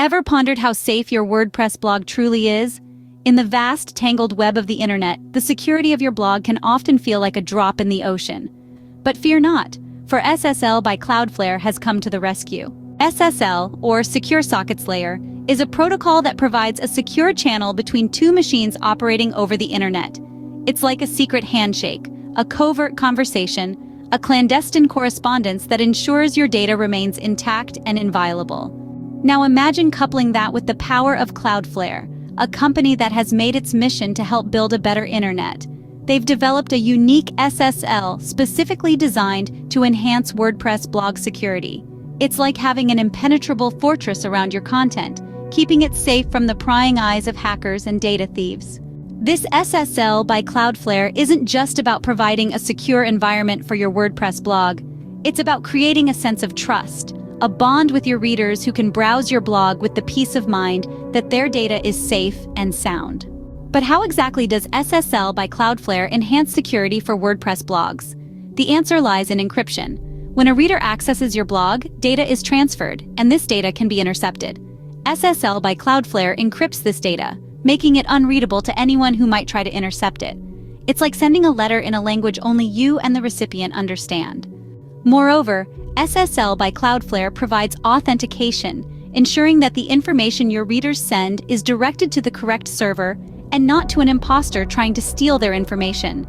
Ever pondered how safe your WordPress blog truly is? In the vast, tangled web of the internet, the security of your blog can often feel like a drop in the ocean. But fear not, for SSL by Cloudflare has come to the rescue. SSL, or Secure Sockets Layer, is a protocol that provides a secure channel between two machines operating over the internet. It's like a secret handshake, a covert conversation, a clandestine correspondence that ensures your data remains intact and inviolable. Now imagine coupling that with the power of Cloudflare, a company that has made its mission to help build a better internet. They've developed a unique SSL specifically designed to enhance WordPress blog security. It's like having an impenetrable fortress around your content, keeping it safe from the prying eyes of hackers and data thieves. This SSL by Cloudflare isn't just about providing a secure environment for your WordPress blog. It's about creating a sense of trust, a bond with your readers who can browse your blog with the peace of mind that their data is safe and sound. But how exactly does SSL by Cloudflare enhance security for WordPress blogs? The answer lies in encryption. When a reader accesses your blog, data is transferred, and this data can be intercepted. SSL by Cloudflare encrypts this data, making it unreadable to anyone who might try to intercept it. It's like sending a letter in a language only you and the recipient understand. Moreover, SSL by Cloudflare provides authentication, ensuring that the information your readers send is directed to the correct server and not to an imposter trying to steal their information.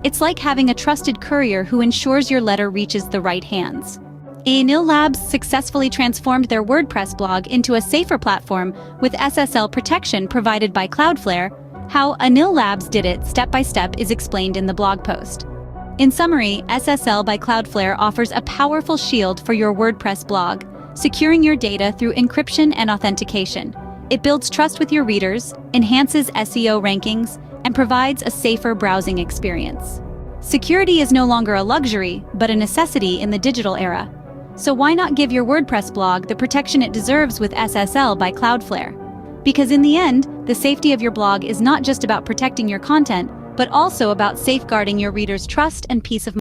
It's like having a trusted courier who ensures your letter reaches the right hands. Anil Labs successfully transformed their WordPress blog into a safer platform with SSL protection provided by Cloudflare. How Anil Labs did it step by step is explained in the blog post. In summary, SSL by Cloudflare offers a powerful shield for your WordPress blog, securing your data through encryption and authentication. It builds trust with your readers, enhances SEO rankings, and provides a safer browsing experience. Security is no longer a luxury, but a necessity in the digital era. So why not give your WordPress blog the protection it deserves with SSL by Cloudflare? Because in the end, the safety of your blog is not just about protecting your content, but also about safeguarding your readers' trust and peace of mind.